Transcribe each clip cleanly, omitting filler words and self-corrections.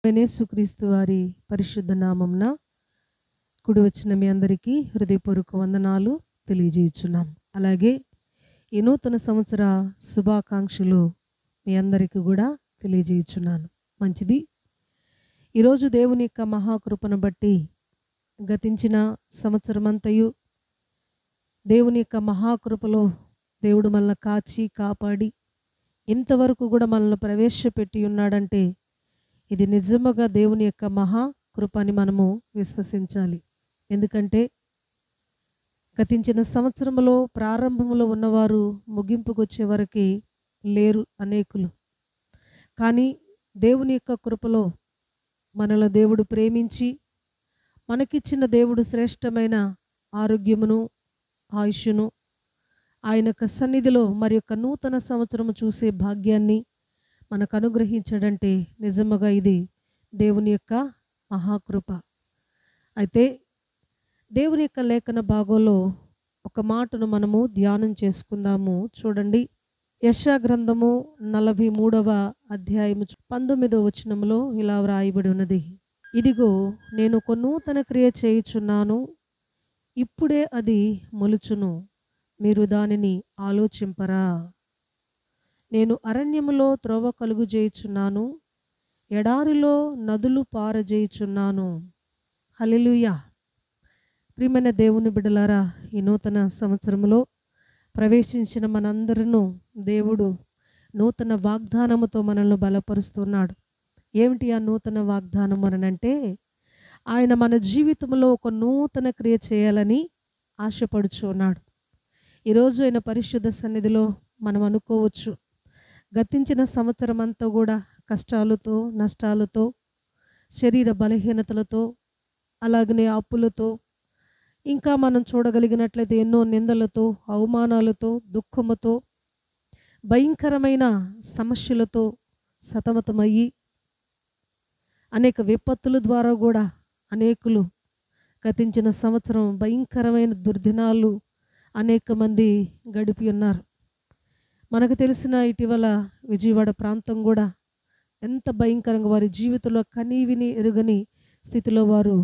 యేసుక్రీస్తు వారి పరిశుద్ధ నామమున కూడి వచ్చిన మీ అందరికీ హృదయపూర్వక వందనాలు తెలియజేయుచున్నాం. అలాగే ఈ నూతన సంవత్సర శుభాకాంక్షలు మీ అందరికీ కూడా తెలియజేయుచున్నాను. మంచిది. ఈరోజు దేవుని యొక్క మహాకృపను బట్టి గతించిన సంవత్సరమంతయు దేవుని యొక్క మహాకృపలో దేవుడు మనల్ని కాచి కాపాడి ఇంతవరకు కూడా మనల్ని ప్రవేశపెట్టి ఉన్నాడంటే ఇది నిజముగా దేవుని యొక్క మహాకృప అని మనము విశ్వసించాలి. ఎందుకంటే గతించిన సంవత్సరంలో ప్రారంభంలో ఉన్నవారు ముగింపుకు వచ్చే వరకు లేరు అనేకులు. కానీ దేవుని యొక్క కృపలో మనలో దేవుడు ప్రేమించి మనకిచ్చిన దేవుడు శ్రేష్టమైన ఆరోగ్యమును ఆయుష్ను ఆయన యొక్క సన్నిధిలో మరి యొక్క నూతన సంవత్సరము చూసే భాగ్యాన్ని మనకు అనుగ్రహించాడంటే నిజముగా ఇది దేవుని యొక్క మహాకృప. అయితే దేవుని యొక్క లేఖన భాగంలో ఒక మాటను మనము ధ్యానం చేసుకుందాము. చూడండి, యెషయా గ్రంథము 43వ అధ్యాయము 19వ వచనములో ఇలా వ్రాయబడి ఉన్నది. ఇదిగో నేను ఒక నూతన క్రియ చేయుచున్నాను, ఇప్పుడే అది మొలుచును, మీరు దానిని ఆలోచింపరా. నేను అరణ్యములో త్రోవ కలుగు చేయుచున్నాను, ఎడారిలో నదులు పారజేయుచున్నాను. హల్లెలూయా. ప్రియమైన దేవుని బిడ్డలారా, ఈ నూతన సంవత్సరంలో ప్రవేశించిన మనందరినూ దేవుడు నూతన వాగ్దానముతో మనల్ని బలపరుస్తున్నాడు. ఏమిటి ఆ నూతన వాగ్దానం అనంటే, ఆయన మన జీవితంలో ఒక నూతన క్రియ చేయాలని ఆశపడుచున్నాడు. ఈరోజు ఆయన పరిశుద్ధ సన్నిధిలో మనం అనుకోవచ్చు, గతించిన సంవత్సరం అంతా కూడా కష్టాలతో నష్టాలతో శరీర బలహీనతలతో అలాగనే అప్పులతో ఇంకా మనం చూడగలిగినట్లయితే ఎన్నో నిందలతో అవమానాలతో దుఃఖముతో భయంకరమైన సమస్యలతో సతమతమయ్యి అనేక విపత్తుల ద్వారా కూడా అనేకులు గతించిన సంవత్సరం భయంకరమైన దుర్దినాలు అనేక మంది గడిపి ఉన్నారు. మనకు తెలిసిన ఇటీవల విజయవాడ ప్రాంతం కూడా ఎంత భయంకరంగా వారి జీవితంలో కనీవిని ఎరుగని స్థితిలో వారు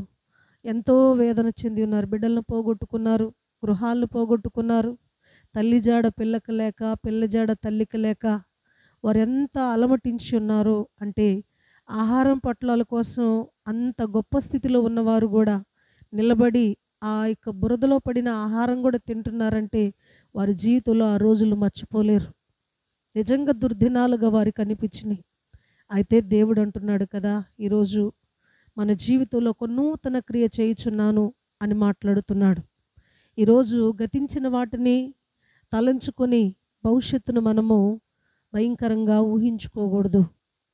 ఎంతో వేదన చెంది ఉన్నారు. బిడ్డలను పోగొట్టుకున్నారు, గృహాలను పోగొట్టుకున్నారు, తల్లి జాడ పిల్లకి లేక పిల్ల జాడ తల్లికి లేక వారు ఎంత అలమటించి ఉన్నారు అంటే, ఆహారం పట్లాల కోసం అంత గొప్ప స్థితిలో ఉన్నవారు కూడా నిలబడి ఆ యొక్క బురదలో పడిన ఆహారం కూడా తింటున్నారంటే వారి జీవితంలో ఆ రోజులు మర్చిపోలేరు. నిజంగా దుర్దినాలుగా వారికి అనిపించినాయి. అయితే దేవుడు అంటున్నాడు కదా, ఈరోజు మన జీవితంలో ఒక నూతన క్రియ చేయుచున్నాను అని మాట్లాడుతున్నాడు. ఈరోజు గతించిన వాటిని తలంచుకొని భవిష్యత్తును మనము భయంకరంగా ఊహించుకోకూడదు.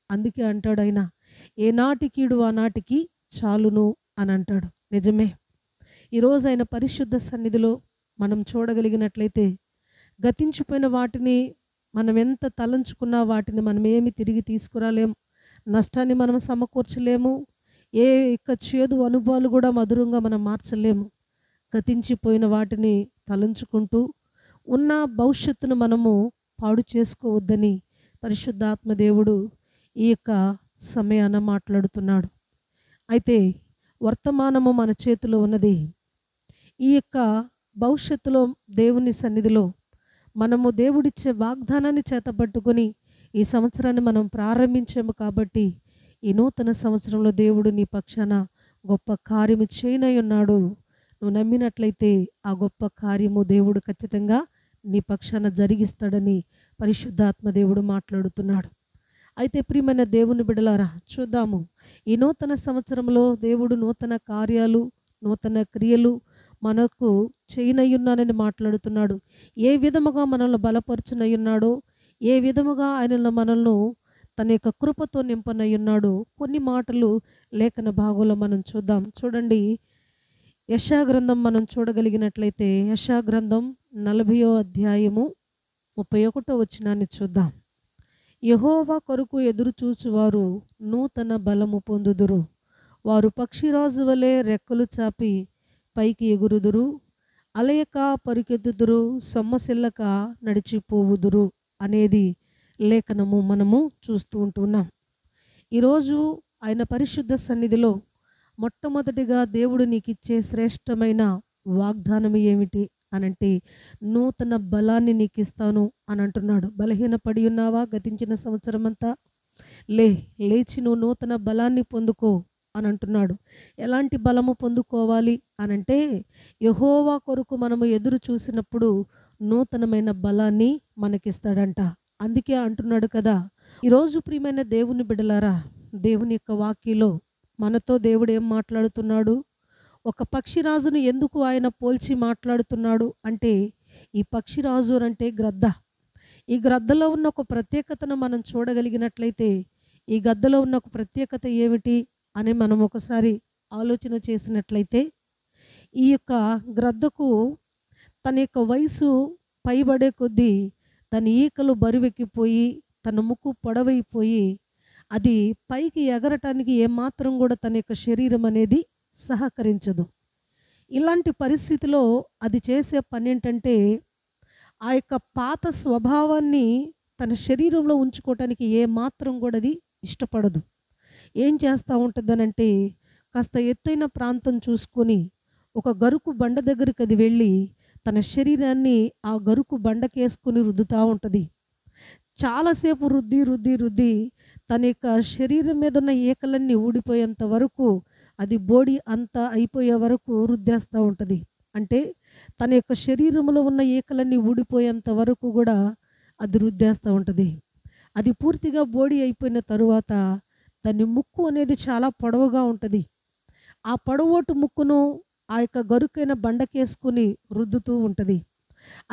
అందుకే అంటాడు ఆయన, ఏనాటికీడు ఆనాటికి చాలును అని అంటాడు. నిజమే. ఈరోజు ఆయన పరిశుద్ధ సన్నిధిలో మనం చూడగలిగినట్లయితే గతించిపోయిన వాటిని మనం ఎంత తలంచుకున్నా వాటిని మనం ఏమి తిరిగి తీసుకురాలేము, నష్టాన్ని మనం సమకూర్చలేము, ఏ యొక్క చేదు అనుభవాలు కూడా మధురంగా మనం మార్చలేము. గతించిపోయిన వాటిని తలంచుకుంటూ ఉన్న భవిష్యత్తును మనము పాడు చేసుకోవద్దని పరిశుద్ధాత్మ దేవుడు ఈ యొక్క సమయాన మాట్లాడుతున్నాడు. అయితే వర్తమానము మన చేతిలో ఉన్నది. ఈ యొక్క భవిష్యత్తులో దేవుని సన్నిధిలో మనము దేవుడిచ్చే వాగ్దానాన్ని చేతపట్టుకొని ఈ సంవత్సరాన్ని మనం ప్రారంభించాము. కాబట్టి ఈ నూతన సంవత్సరంలో దేవుడు నీ పక్షాన గొప్ప కార్యము చేయనై ఉన్నాడు. నువ్వు నమ్మినట్లయితే ఆ గొప్ప కార్యము దేవుడు ఖచ్చితంగా నీ పక్షాన జరిగిస్తాడని పరిశుద్ధాత్మ దేవుడు మాట్లాడుతున్నాడు. అయితే ప్రియమైన దేవుని బిడ్డలారా, చూద్దాము ఈ నూతన సంవత్సరంలో దేవుడు నూతన కార్యాలు నూతన క్రియలు మనకు చేయనయ్యున్నానని మాట్లాడుతున్నాడు. ఏ విధముగా మనల్ని బలపరచునయ్యున్నాడో, ఏ విధముగా ఆయన మనల్ని తన యొక్క కృపతో నింపనయ్యున్నాడో కొన్ని మాటలు లేఖన భాగంలో మనం చూద్దాం. చూడండి, యెషయా గ్రంథం మనం చూడగలిగినట్లయితే యెషయా గ్రంథం 40వ అధ్యాయము 31వ వచనాన్ని చూద్దాం. యెహోవా కొరకు ఎదురు చూచువారు నూతన బలము పొందుదురు, వారు పక్షిరాజు వలె రెక్కలు చాపి పైకి ఎగురుదురు, అలయక పరుకెత్తుదురు, సొమ్మసిల్లక నడిచిపోవుదురు అనేది లేఖనము మనము చూస్తూ ఉంటున్నాం. ఈరోజు ఆయన పరిశుద్ధ సన్నిధిలో మొట్టమొదటిగా దేవుడు నీకు ఇచ్చే శ్రేష్టమైన వాగ్దానం ఏమిటి అనంటే, నూతన బలాన్ని నీకు ఇస్తాను అని అంటున్నాడు. బలహీనపడి ఉన్నావా గతించిన సంవత్సరం అంతా? లేచి నువ్వు నూతన బలాన్ని పొందుకో అని అంటున్నాడు. ఎలాంటి బలము పొందుకోవాలి అనంటే, యెహోవా కొరకు మనము ఎదురు చూసినప్పుడు నూతనమైన బలాన్ని మనకిస్తాడంట. అందుకే అంటున్నాడు కదా. ఈరోజు ప్రియమైన దేవుని బిడ్డలారా, దేవుని యొక్క వాక్యలో మనతో దేవుడు ఏం మాట్లాడుతున్నాడు? ఒక పక్షిరాజును ఎందుకు ఆయన పోల్చి మాట్లాడుతున్నాడు అంటే, ఈ పక్షిరాజు అంటే గ్రద్ద. ఈ గ్రద్దలో ఉన్న ఒక ప్రత్యేకతను మనం చూడగలిగినట్లయితే, ఈ గద్దలో ఉన్న ఒక ప్రత్యేకత ఏమిటి అని మనం ఒకసారి ఆలోచన చేసినట్లయితే, ఈ యొక్క గ్రద్దకు తన యొక్క వయసు పైబడే కొద్దీ తన ఈకలు బరువెక్కిపోయి, తన ముక్కు పొడవైపోయి, అది పైకి ఎగరటానికి ఏమాత్రం కూడా తన యొక్క శరీరం అనేది సహకరించదు. ఇలాంటి పరిస్థితిలో అది చేసే పని ఏంటంటే, ఆ యొక్క పాత స్వభావాన్ని తన శరీరంలో ఉంచుకోవటానికి ఏమాత్రం కూడా అది ఇష్టపడదు. ఏం చేస్తూ ఉంటుందనంటే, కాస్త ఎత్తైన ప్రాంతం చూసుకొని ఒక గరుకు బండ దగ్గరికి అది వెళ్ళి తన శరీరాన్ని ఆ గరుకు బండకేసుకొని రుద్దుతూ ఉంటుంది. చాలాసేపు రుద్ది తన యొక్క శరీరం మీద ఉన్న ఈకలన్నీ ఊడిపోయేంత వరకు, అది బోడి అంతా అయిపోయే వరకు రుద్దేస్తూ ఉంటుంది. అంటే తన యొక్క శరీరంలో ఉన్న ఈకలన్నీ ఊడిపోయేంత వరకు కూడా అది రుద్దేస్తూ ఉంటుంది. అది పూర్తిగా బోడి అయిపోయిన తరువాత దాని ముక్కు అనేది చాలా పొడవుగా ఉంటుంది. ఆ పొడవోటు ముక్కును ఆ యొక్క గరుకైన బండకేసుకుని రుద్దుతూ ఉంటుంది.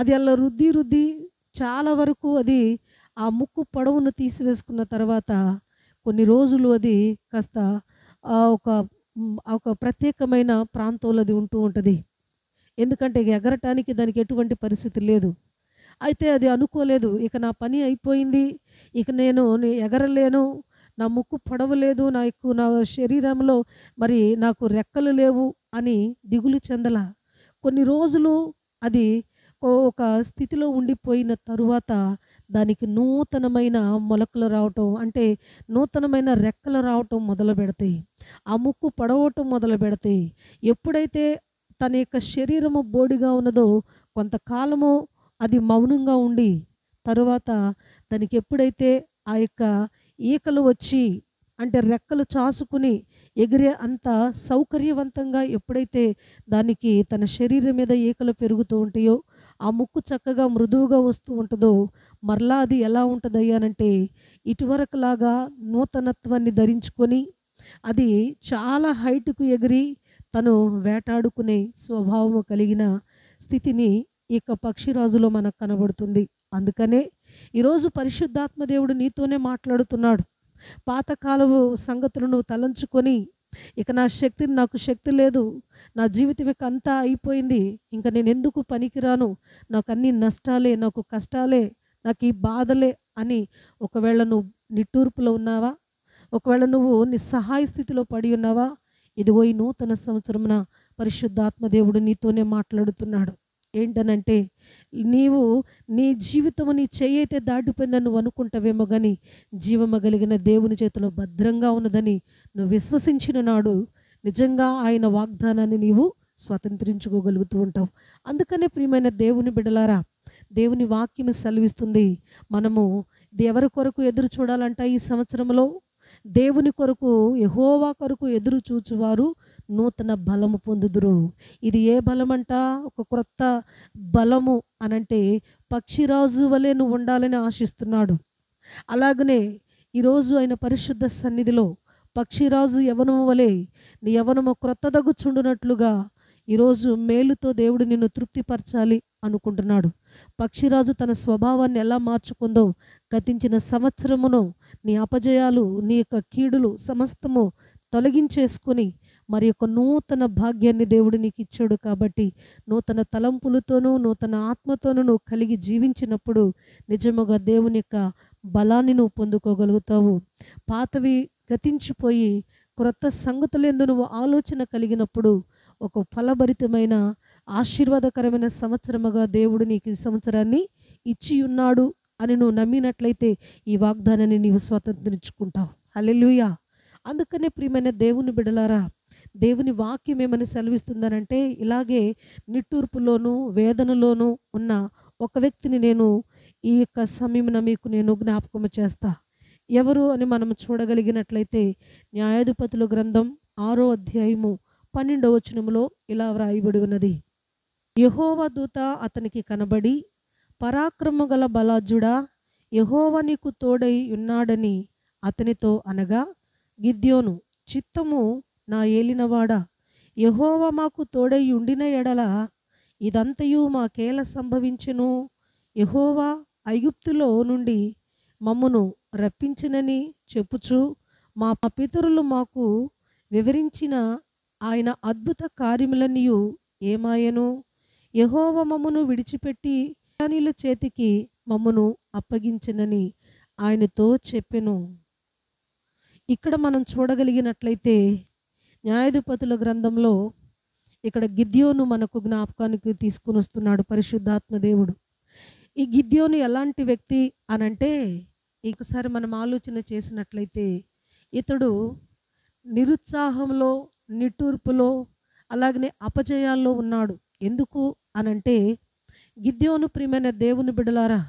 అది అలా రుద్ది చాలా వరకు అది ఆ ముక్కు పొడవును తీసివేసుకున్న తర్వాత కొన్ని రోజులు అది కాస్త ఒక ప్రత్యేకమైన ప్రాంతంలో అది ఉంటూ ఉంటుంది. ఎందుకంటే ఎగరటానికి దానికి ఎటువంటి పరిస్థితి లేదు. అయితే అది అనుకోలేదు, ఇక నా పని అయిపోయింది, ఇక నేను ఎగరలేను, నా ముక్కు పొడవలేదు, నా శరీరంలో మరి నాకు రెక్కలు లేవు అని దిగులు చెందల. కొన్ని రోజులు అది ఒక స్థితిలో ఉండిపోయిన తరువాత దానికి నూతనమైన మొలకలు రావటం, అంటే నూతనమైన రెక్కలు రావటం మొదలు పెడతాయి. ఆ ముక్కు పొడవటం మొదలు పెడతాయి. ఎప్పుడైతే తన యొక్క శరీరము బోడిగా ఉన్నదో కొంతకాలము అది మౌనంగా ఉండి, తరువాత దానికి ఎప్పుడైతే ఆ యొక్క ఈకలు వచ్చి, అంటే రెక్కలు చాసుకుని ఎగిరే అంత సౌకర్యవంతంగా ఎప్పుడైతే దానికి తన శరీరం మీద ఈకలు పెరుగుతూ ఉంటాయో, ఆ ముక్కు చక్కగా మృదువుగా వస్తూ ఉంటుందో, మరలా అది ఎలా ఉంటుందయ్యానంటే ఇటువరకులాగా నూతనత్వాన్ని ధరించుకొని అది చాలా హైట్కు ఎగిరి తను వేటాడుకునే స్వభావము కలిగిన స్థితిని ఈ యొక్క పక్షిరాజులో మనకు కనబడుతుంది. అందుకనే ఈరోజు పరిశుద్ధాత్మ దేవుడు నీతోనే మాట్లాడుతున్నాడు. పాతకాలపు సంగతులను తలంచుకొని, ఇక నాకు శక్తి లేదు, నా జీవితం ఇక అంతా అయిపోయింది, ఇంకా నేను ఎందుకు పనికిరాను, నాకు అన్ని నష్టాలే, నాకు కష్టాలే, నాకు ఈ బాధలే అని ఒకవేళ నువ్వు నిట్టూర్పులో ఉన్నావా? ఒకవేళ నువ్వు నిస్సహాయ స్థితిలో పడి ఉన్నావా? ఇదిగో ఈ నూతన సంవత్సరమున పరిశుద్ధాత్మ దేవుడు నీతోనే మాట్లాడుతున్నాడు. ఏంటనంటే, నీవు నీ జీవితము నీ చెయ్యి అయితే దాటిపోయిందని నువ్వు అనుకుంటావేమో, కానీ జీవము కలిగిన దేవుని చేతిలో భద్రంగా ఉన్నదని నువ్వు విశ్వసించిన నాడు నిజంగా ఆయన వాగ్దానాన్ని నీవు స్వతంత్రించుకోగలుగుతూ ఉంటావు. అందుకనే ప్రియమైన దేవుని బిడ్డలారా, దేవుని వాక్యం సెలవిస్తుంది, మనము ఎవరి కొరకు ఎదురు చూడాలంట ఈ సంవత్సరంలో? దేవుని కొరకు, యెహోవా కొరకు ఎదురు చూచువారు నూతన బలము పొందుదురు. ఇది ఏ బలమంట? ఒక క్రొత్త బలము అనంటే పక్షిరాజు వలె నువ్వు ఉండాలని ఆశిస్తున్నాడు. అలాగనే ఈరోజు ఆయన పరిశుద్ధ సన్నిధిలో పక్షిరాజు యవనము వలె నీ యవనము క్రొత్తదగుచుండునట్లుగా ఈరోజు మేలుతో దేవుడు నిన్ను తృప్తిపరచాలి అనుకుంటున్నాడు. పక్షిరాజు తన స్వభావాన్ని ఎలా మార్చుకుందో, గతించిన సంవత్సరమును నీ అపజయాలు, నీ యొక్క కీడులు సమస్తము తొలగించేసుకొని మరి యొక్క నూతన భాగ్యాన్ని దేవుడు నీకు ఇచ్చాడు. కాబట్టి నూతన తలంపులతోనూ నూతన ఆత్మతోనూ నువ్వు కలిగి జీవించినప్పుడు నిజముగా దేవుని యొక్క బలాన్ని నువ్వు పొందుకోగలుగుతావు. పాతవి గతించిపోయి క్రొత్త సంగతులందు నువ్వు ఆలోచన కలిగినప్పుడు ఒక ఫలభరితమైన ఆశీర్వాదకరమైన సంవత్సరముగా దేవుడు నీకు ఈ సంవత్సరాన్ని ఇచ్చి ఉన్నాడు అని నువ్వు నమ్మినట్లయితే ఈ వాగ్దానాన్ని నీవు స్వతంత్రించుకుంటావు. హల్లెలూయా. అందుకనే ప్రియమైన దేవుని బిడ్డలారా, దేవుని వాక్యం ఏమని సెలవిస్తుందనంటే, ఇలాగే నిట్టూర్పులోను వేదనలోను ఉన్న ఒక వ్యక్తిని నేను ఈ యొక్క సమయమున మీకు నేను జ్ఞాపకము చేస్తా. ఎవరు అని మనం చూడగలిగినట్లయితే న్యాయాధిపతుల గ్రంథం 6వ అధ్యాయము 12వ వచనములో ఇలా వ్రాయబడి ఉన్నది. యెహోవా దూత అతనికి కనబడి, పరాక్రమ గల బలాఢ్యుడా, యెహోవా నీకు తోడై ఉన్నాడని అతనితో అనగా, గిద్యోను, చిత్తము నా ఏలినవాడా, యెహోవా మాకు తోడై ఉండిన ఎడల ఇదంతయు మాకేల సంభవించెను? యెహోవా ఐగుప్తులో నుండి మమ్మును రప్పించినని చెప్పుచు మా పితరులు మాకు వివరించిన ఆయన అద్భుత కార్యములన్నీయు ఏమాయెను? యెహోవా మమ్మును విడిచిపెట్టి మిద్యానీయుల చేతికి మమ్మును అప్పగించెనని ఆయనతో చెప్పెను. ఇక్కడ మనం చూడగలిగినట్లయితే న్యాయాధిపతుల గ్రంథంలో ఇక్కడ గిద్యోను మనకు జ్ఞాపకానికి తీసుకుని వస్తున్నాడు పరిశుద్ధాత్మ దేవుడు. ఈ గిద్యోను ఎలాంటి వ్యక్తి అనంటే, ఒకసారి మనం ఆలోచన చేసినట్లయితే ఇతడు నిరుత్సాహంలో, నిట్టూర్పులో, అలాగనే అపజయాల్లో ఉన్నాడు. ఎందుకు అనంటే, గిద్యోను ప్రియమైన దేవుని బిడ్డలారా,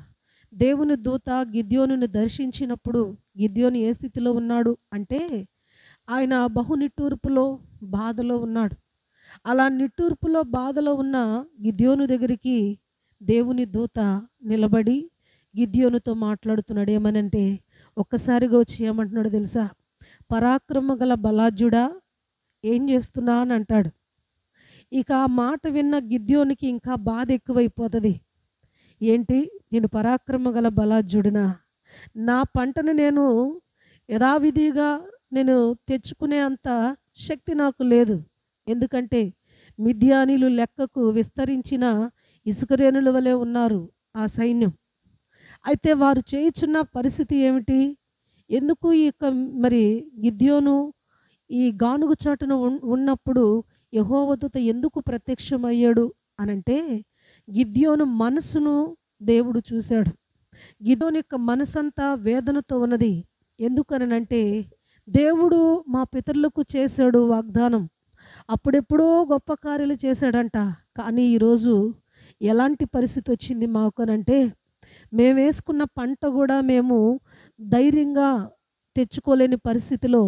దేవుని దూత గిద్యోనుని దర్శించినప్పుడు గిద్యోను ఏ స్థితిలో ఉన్నాడు అంటే, ఆయన బహు నిట్టూర్పులో, బాధలో ఉన్నాడు. అలా నిట్టూర్పులో, బాధలో ఉన్న గిద్యోను దగ్గరికి దేవుని దూత నిలబడి గిద్యోనుతో మాట్లాడుతున్నాడు. ఏమనంటే, ఒక్కసారిగా వచ్చి ఏమంటున్నాడు తెలుసా? పరాక్రమ గల బలాఢ్యుడా, ఏం చేస్తున్నా అని అంటాడు. ఇక ఆ మాట విన్న గిద్యోనికి ఇంకా బాధ ఎక్కువైపోతుంది. ఏంటి, నేను పరాక్రమ గల బలాఢ్యుడినా? నా పంటను నేను యథావిధిగా నేను తెచ్చుకునే అంత శక్తి నాకు లేదు. ఎందుకంటే మిద్యానీయులు లెక్కకు విస్తరించిన ఇసుకరేణుల వలె ఉన్నారు ఆ సైన్యం. అయితే వారు చేయుచున్న పరిస్థితి ఏమిటి? ఎందుకు ఈ యొక్క మరి గిద్యోను ఈ గానుగు చాటున ఉన్నప్పుడు యెహోవా దూత ఎందుకు ప్రత్యక్షమయ్యాడు అనంటే, గిద్యోను మనసును దేవుడు చూశాడు. గిద్యోను యొక్క మనసంతా వేదనతో ఉన్నది. ఎందుకనంటే, దేవుడు మా పితరులకు చేశాడు వాగ్దానం, అప్పుడెప్పుడో గొప్ప కార్యాలు చేశాడంట. కానీ ఈరోజు ఎలాంటి పరిస్థితి వచ్చింది మాకు అనంటే, మేము వేసుకున్న పంట కూడా మేము ధైర్యంగా తెచ్చుకోలేని పరిస్థితిలో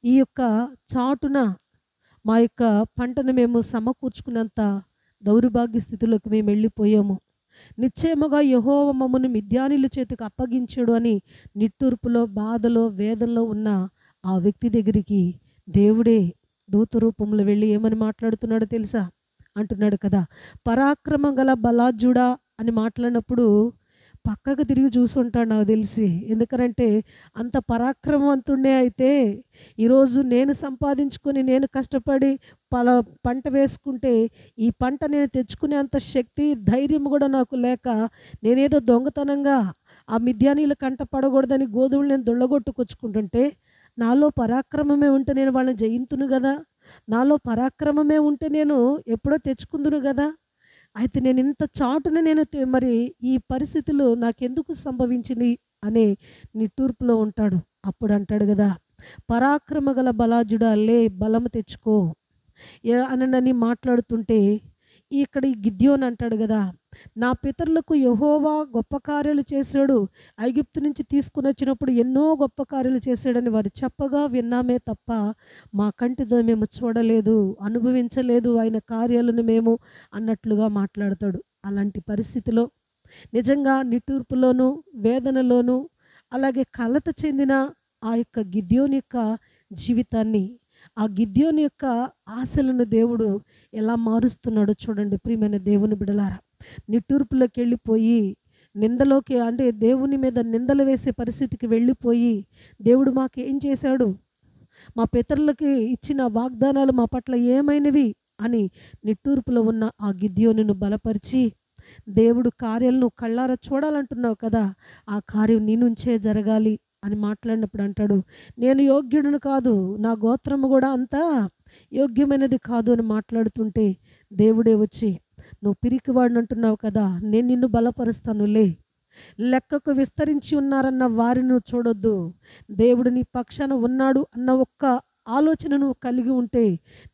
ఈ యొక్క చాటున మా యొక్క పంటను మేము సమకూర్చుకున్నంత దౌర్భాగ్య స్థితిలోకి మేము వెళ్ళిపోయాము. నిశ్చయముగా యెహోవా మమ్మను మిద్యానీయుల చేతికి అప్పగించాడు అని నిట్టూర్పులో, బాధలో, వేదనలో ఉన్న ఆ వ్యక్తి దగ్గరికి దేవుడే దూత రూపంలో వెళ్ళి ఏమని మాట్లాడుతున్నాడో తెలుసా? అంటున్నాడు కదా, పరాక్రమ గల బలాఢ్యుడా అని మాట్లాడినప్పుడు పక్కకు తిరిగి చూసుంటాడు నాకు తెలిసి. ఎందుకనంటే అంత పరాక్రమవంతుడే అయితే ఈరోజు నేను సంపాదించుకొని నేను కష్టపడి పంట వేసుకుంటే ఈ పంట నేను తెచ్చుకునే అంత శక్తి, ధైర్యం కూడా నాకు లేక నేనేదో దొంగతనంగా ఆ మిద్యానీయుల కంట పడకూడదని గోధుమలు నేను దొళ్ళగొట్టుకొచ్చుకుంటుంటే, నాలో పరాక్రమమే ఉంటే నేను వాళ్ళని జయింతును కదా, నాలో పరాక్రమమే ఉంటే నేను ఎప్పుడో తెచ్చుకుందును కదా. అయితే నేను ఇంత చాటున నేను మరి ఈ పరిస్థితులు నాకెందుకు సంభవించింది అనే నిట్టూర్పులో ఉంటాడు. అప్పుడు అంటాడు కదా, పరాక్రమ గల బలాఢ్యుడా లే, బలము తెచ్చుకో అనని మాట్లాడుతుంటే, ఇక్కడ ఈ గిద్యోను అంటాడు కదా, నా పితరులకు యెహోవా గొప్ప కార్యాలు చేశాడు, ఐగుప్తు నుంచి తీసుకుని వచ్చినప్పుడు ఎన్నో గొప్ప కార్యాలు చేశాడని వారు చెప్పగా విన్నామే తప్ప మా కంటితో మేము చూడలేదు, అనుభవించలేదు ఆయన కార్యాలను మేము అన్నట్లుగా మాట్లాడతాడు. అలాంటి పరిస్థితిలో నిజంగా నిట్టూర్పులోను, వేదనలోను, అలాగే కలత చెందిన ఆ యొక్క గిద్యోను యొక్క జీవితాన్ని, ఆ గిద్యోను యొక్క ఆశలను దేవుడు ఎలా మారుస్తున్నాడో చూడండి ప్రియమైన దేవుని బిడలారా. నిట్టూర్పులోకి వెళ్ళిపోయి నిందలోకి, అంటే దేవుని మీద నిందలు వేసే పరిస్థితికి వెళ్ళిపోయి, దేవుడు మాకు ఏం చేశాడు, మా పితరులకి ఇచ్చిన వాగ్దానాలు మా పట్ల ఏమైనవి అని నిట్టూర్పులో ఉన్న ఆ గిద్యోనును బలపరిచి, దేవుడు కార్యాలను కళ్ళారా చూడాలంటున్నావు కదా, ఆ కార్యం నీ నుంచే జరగాలి అని మాట్లాడినప్పుడు అంటాడు, నేను యోగ్యుడిని కాదు, నా గోత్రము కూడా అంతా యోగ్యమైనది కాదు అని మాట్లాడుతుంటే దేవుడే వచ్చి, నువ్వు పిరికివాడిని అంటున్నావు కదా, నేను నిన్ను బలపరుస్తానులే, లెక్కకు విస్తరించి ఉన్నారన్న వారిని నువ్వు చూడొద్దు. దేవుడు నీ పక్షాన ఉన్నాడు అన్న ఒక్క ఆలోచన నువ్వు కలిగి ఉంటే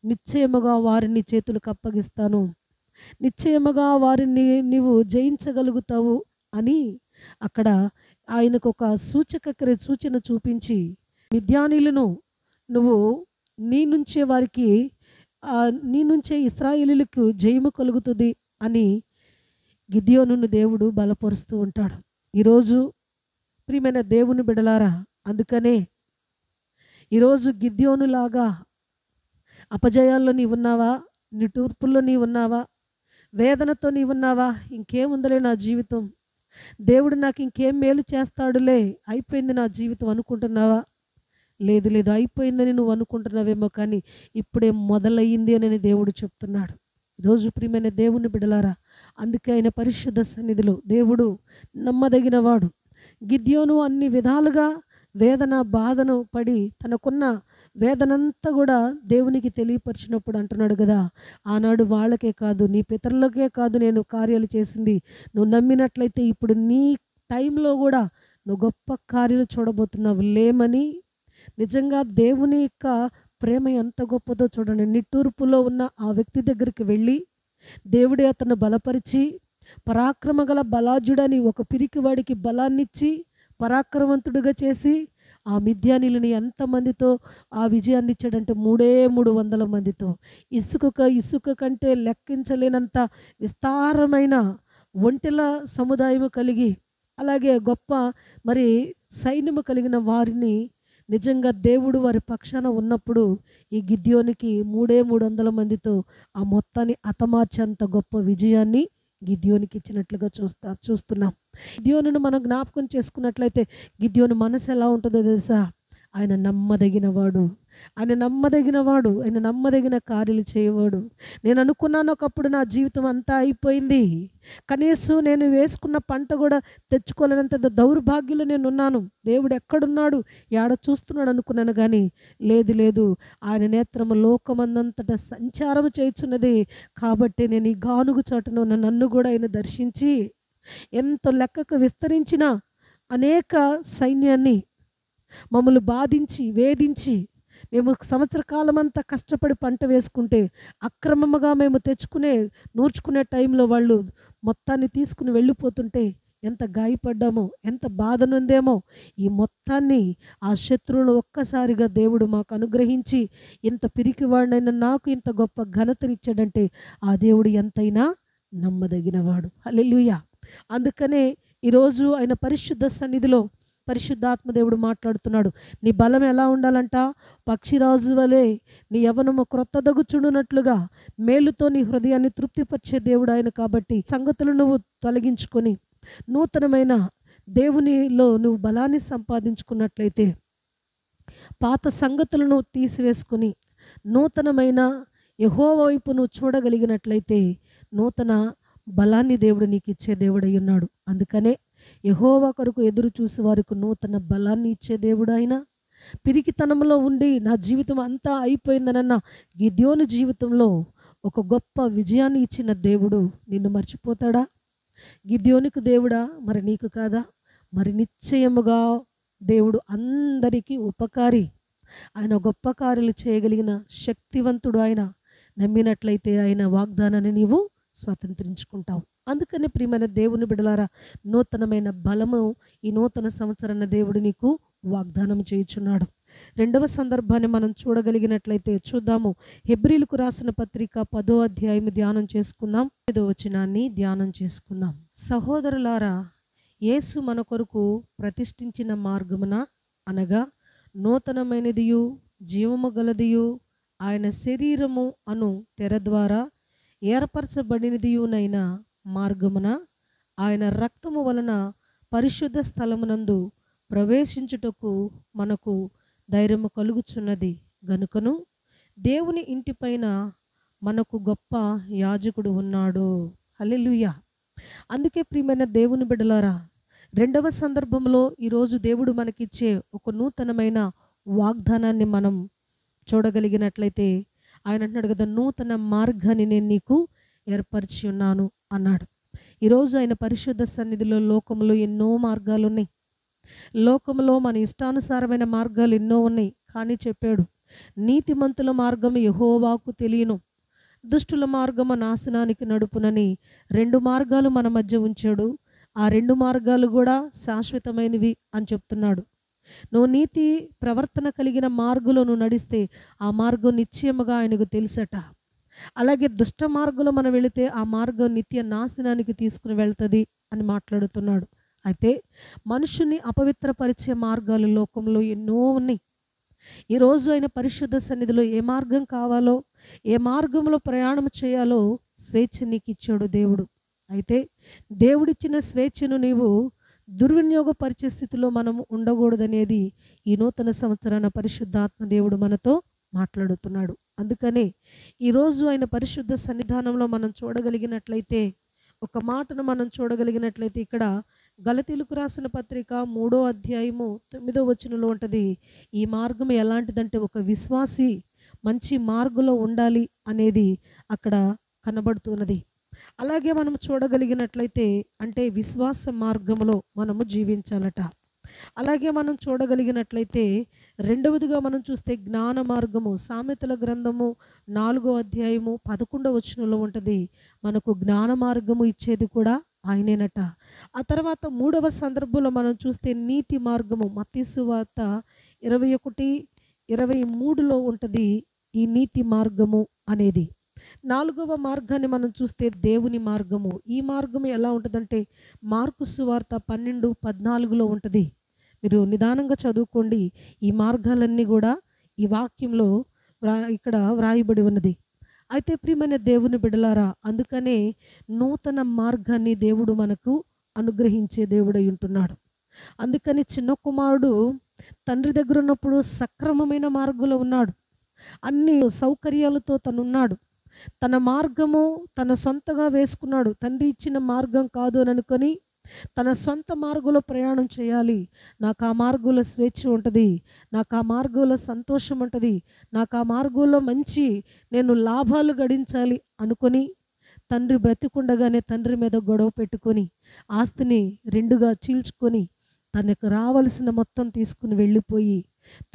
నిశ్చయముగా వారిని చేతులకు అప్పగిస్తాను, నిశ్చయముగా వారిని నీవు జయించగలుగుతావు అని అక్కడ ఆయనకు ఒక సూచన చూపించి, మిద్యానీయులను నువ్వు నీ నుంచే ఇశ్రాయేలీయులకు జయము కలుగుతుంది అని గిద్యోనును దేవుడు బలపరుస్తూ ఉంటాడు. ఈరోజు ప్రియమైన దేవుని బిడలారా, అందుకనే ఈరోజు గిద్యోనులాగా అపజయాల్లో నీవున్నావా, నిట్టూర్పుల్లో నీవున్నావా, వేదనతో నీవున్నావా, ఇంకేముందలే నా జీవితం, దేవుడు నాకు ఇంకేం మేలు చేస్తాడులే, అయిపోయింది నా జీవితం అనుకుంటున్నావా? లేదు లేదు, అయిపోయిందని నువ్వు అనుకుంటున్నావేమో, కానీ ఇప్పుడే మొదలయ్యింది అని దేవుడు చెప్తున్నాడు. ఈరోజు ప్రియమైన దేవుని బిడలారా, అందుకే ఆయన పరిశుద్ధ సన్నిధిలో దేవుడు నమ్మదగినవాడు. గిద్యోను అన్ని విధాలుగా వేదన బాధను పడి తనకున్న వేదనంతా కూడా దేవునికి తెలియపరిచినప్పుడు అంటున్నాడు కదా, ఆనాడు వాళ్ళకే కాదు, నీ పితరులకే కాదు నేను కార్యాలు చేసింది, నువ్వు నమ్మినట్లయితే ఇప్పుడు నీ టైంలో కూడా నువ్వు గొప్ప కార్యాలు చూడబోతున్నావు లేమని. నిజంగా దేవుని యొక్క ప్రేమ ఎంత గొప్పదో చూడండి. నిట్టూర్పులో ఉన్న ఆ వ్యక్తి దగ్గరికి వెళ్ళి దేవుడే అతను బలపరిచి, పరాక్రమ గల బలాజుడని ఒక పిరికివాడికి బలాన్నిచ్చి పరాక్రమవంతుడిగా చేసి ఆ మిద్యానీయులని ఎంతమందితో ఆ విజయాన్ని ఇచ్చాడంటే 300 మందితో, ఇసుక కంటే లెక్కించలేనంత విస్తారమైన ఒంటెల సముదాయము కలిగి, అలాగే గొప్ప మరి సైన్యము కలిగిన వారిని నిజంగా దేవుడు వారి పక్షాన ఉన్నప్పుడు ఈ గిద్యోనికి 300 మందితో ఆ మొత్తాన్ని హతమార్చేంత గొప్ప విజయాన్ని గిద్యోనికి ఇచ్చినట్లుగా చూస్తున్నాం. గిద్యోనును మనం జ్ఞాపకం చేసుకున్నట్లయితే గిద్యోను మనసు ఎలా ఉంటుందో తెలుసా? ఆయన నమ్మదగినవాడు, ఆయన నమ్మదగిన కార్యాలు చేయవాడు. నేను అనుకున్నాను ఒకప్పుడు నా జీవితం అంతా అయిపోయింది, కనీసం నేను వేసుకున్న పంట కూడా తెచ్చుకోలేనంత దౌర్భాగ్యంలో నేను ఉన్నాను, దేవుడు ఎక్కడున్నాడు, ఏడ చూస్తున్నాడు అనుకున్నాను. కానీ లేదు, ఆయన నేత్రము లోకమందంతటా సంచారం చేయుచున్నది కాబట్టి నేను ఈ గానుగు చాటున ఉన్న నన్ను కూడా ఆయన దర్శించి ఎంతో లెక్కకు విస్తరించిన అనేక సైన్యాన్ని మమ్మల్ని బాధించి వేధించి, మేము సంవత్సర కాలం అంతా కష్టపడి పంట వేసుకుంటే అక్రమముగా మేము నూర్చుకునే టైంలో వాళ్ళు మొత్తాన్ని తీసుకుని వెళ్ళిపోతుంటే ఎంత గాయపడ్డామో, ఎంత బాధ నొందేమో. ఈ మొత్తాన్ని ఆ శత్రువులు ఒక్కసారిగా దేవుడు మాకు అనుగ్రహించి ఇంత పిరికివాడినైనా నాకు ఇంత గొప్ప ఘనతనిచ్చాడంటే ఆ దేవుడు ఎంతైనా నమ్మదగినవాడు. హల్లెలూయా. అందుకనే ఈరోజు ఆయన పరిశుద్ధ సన్నిధిలో పరిశుద్ధాత్మ దేవుడు మాట్లాడుతున్నాడు. నీ బలం ఎలా ఉండాలంట? పక్షిరాజు వలె నీ యవ్వనము క్రొత్తదగుచుండునట్లుగా మేలుతో నీ హృదయాన్ని తృప్తిపరిచే దేవుడు ఆయన. కాబట్టి సంగతులు నువ్వు తొలగించుకొని నూతనమైన దేవునిలో నువ్వు బలాన్ని సంపాదించుకున్నట్లయితే, పాత సంగతులను తీసివేసుకొని నూతనమైన యెహోవా వైపు నువ్వు చూడగలిగినట్లయితే నూతన బలాన్ని దేవుడు నీకు ఇచ్చే దేవుడై ఉన్నాడు. అందుకనే యెహోవా కొరకు ఎదురు చూసి వారికి నూతన బలాన్ని ఇచ్చే దేవుడు ఆయన. పిరికితనంలో ఉండి నా జీవితం అంతా అయిపోయిందనన్న గిద్యోను జీవితంలో ఒక గొప్ప విజయాన్ని ఇచ్చిన దేవుడు నిన్ను మర్చిపోతాడా? గిద్యోనుకు దేవుడా, మరి నీకు కాదా? మరి నిశ్చయముగా దేవుడు అందరికీ ఉపకారి, ఆయన గొప్ప కార్యాలు చేయగలిగిన శక్తివంతుడు. ఆయన నమ్మినట్లయితే ఆయన వాగ్దానాన్ని నీవు స్వతంత్రించుకుంటావు. అందుకని ప్రియమైన దేవుని బిడలారా, నూతనమైన బలము ఈ నూతన సంవత్సరాన్ని దేవుడు నీకు వాగ్దానం చేయుచున్నాడు. రెండవ సందర్భాన్ని మనం చూడగలిగినట్లయితే చూద్దాము. హెబ్రీలకు రాసిన పత్రిక 10వ అధ్యాయం ధ్యానం చేసుకుందాం. 5వ వచనాన్ని ధ్యానం చేసుకుందాం. సహోదరులారా, యేసు మన కొరకు ప్రతిష్ఠించిన మార్గమున అనగా నూతనమైనదియు జీవము గలదియు ఆయన శరీరము అను తెర ద్వారా ఏర్పరచబడినదియునైన మార్గమున ఆయన రక్తము వలన పరిశుద్ధ స్థలమునందు ప్రవేశించుటకు మనకు ధైర్యము కలుగుచున్నది గనుకను దేవుని ఇంటిపైన మనకు గొప్ప యాజకుడు ఉన్నాడు. హల్లెలూయా. అందుకే ప్రియమైన దేవుని బిడ్డలారా, రెండవ సందర్భంలో ఈరోజు దేవుడు మనకిచ్చే ఒక నూతనమైన వాగ్దానాన్ని మనం చూడగలిగినట్లయితే ఆయన అంటున్నాడు కదా, నూతన మార్గాన్ని నేను నీకు ఏర్పరిచి ఉన్నాను అన్నాడు. ఈరోజు ఆయన పరిశుద్ధ సన్నిధిలో లోకంలో ఎన్నో మార్గాలు ఉన్నాయి. లోకంలో మన ఇష్టానుసారమైన మార్గాలు ఎన్నో ఉన్నాయి. కానీ చెప్పాడు, నీతిమంతుల మార్గం యెహోవాకు తెలియను, దుష్టుల మార్గము నాశనానికి నడుపునని 2 మార్గాలు మన మధ్య ఉంచాడు. ఆ 2 మార్గాలు కూడా శాశ్వతమైనవి అని చెప్తున్నాడు. నువ్వు నీతి ప్రవర్తన కలిగిన మార్గంలో నువ్వు నడిస్తే ఆ మార్గం నిశ్చయముగా ఆయనకు తెలుసట. అలాగే దుష్ట మార్గంలో మనం వెళితే ఆ మార్గం నిత్య నాశనానికి తీసుకుని వెళ్తుంది అని మాట్లాడుతున్నాడు. అయితే మనుషుని అపవిత్రపరిచే మార్గాలు లోకంలో ఎన్నో ఉన్నాయి. ఈరోజు ఆయన పరిశుద్ధ సన్నిధిలో ఏ మార్గం కావాలో, ఏ మార్గంలో ప్రయాణం చేయాలో స్వేచ్ఛ నీకు ఇచ్చాడు దేవుడు. అయితే దేవుడిచ్చిన స్వేచ్ఛను నీవు దుర్వినియోగపరిచే స్థితిలో మనం ఉండకూడదనేది ఈ నూతన సంవత్సరాన పరిశుద్ధాత్మ దేవుడు మనతో మాట్లాడుతున్నాడు. అందుకనే ఈరోజు ఆయన పరిశుద్ధ సన్నిధానంలో మనం చూడగలిగినట్లయితే, ఒక మాటను మనం చూడగలిగినట్లయితే ఇక్కడ గలతీలకు రాసిన పత్రిక 3వ అధ్యాయము 9వ వచనంలో ఉంటుంది. ఈ మార్గం ఎలాంటిదంటే ఒక విశ్వాసి మంచి మార్గంలో ఉండాలి అనేది అక్కడ కనబడుతున్నది. అలాగే మనం చూడగలిగినట్లయితే అంటే విశ్వాస మార్గంలో మనము జీవించాలట. అలాగే మనం చూడగలిగినట్లయితే రెండవదిగా మనం చూస్తే జ్ఞాన మార్గము, సామెతల గ్రంథము 4వ అధ్యాయము 11వ వచనంలో ఉంటుంది. మనకు జ్ఞాన మార్గము ఇచ్చేది కూడా ఆయనేనట. ఆ తర్వాత 3వ సందర్భంలో మనం చూస్తే నీతి మార్గము, మత్తయి సువార్త 21:23లో ఉంటుంది ఈ నీతి మార్గము అనేది. 4వ మార్గాన్ని మనం చూస్తే దేవుని మార్గము. ఈ మార్గము ఎలా ఉంటుందంటే మార్కు సువార్త 12:14లో ఉంటుంది. మీరు నిదానంగా చదువుకోండి. ఈ మార్గాలన్నీ కూడా ఈ వాక్యంలో ఇక్కడ వ్రాయబడి ఉన్నది. అయితే ప్రియమైన దేవుని బిడ్డలారా, అందుకనే నూతన మార్గాన్ని దేవుడు మనకు అనుగ్రహించే దేవుడై ఉంటున్నాడు. అందుకని చిన్న కుమారుడు తండ్రి దగ్గర ఉన్నప్పుడు సక్రమమైన మార్గంలో ఉన్నాడు. అన్ని సౌకర్యాలతో తనున్నాడు. తన మార్గము తన సొంతగా వేసుకున్నాడు. తండ్రి ఇచ్చిన మార్గం కాదు అని అనుకొని తన సొంత మార్గంలో ప్రయాణం చేయాలి. నాకు ఆ మార్గంలో స్వేచ్ఛ ఉంటుంది, నాకు ఆ మార్గంలో సంతోషం ఉంటుంది, నాకు ఆ మార్గంలో మంచి నేను లాభాలు గడించాలి అనుకొని తండ్రి బ్రతికుండగానే తండ్రి మీద గొడవ పెట్టుకొని ఆస్తిని 2గా చీల్చుకొని తనకు రావలసిన మొత్తం తీసుకుని వెళ్ళిపోయి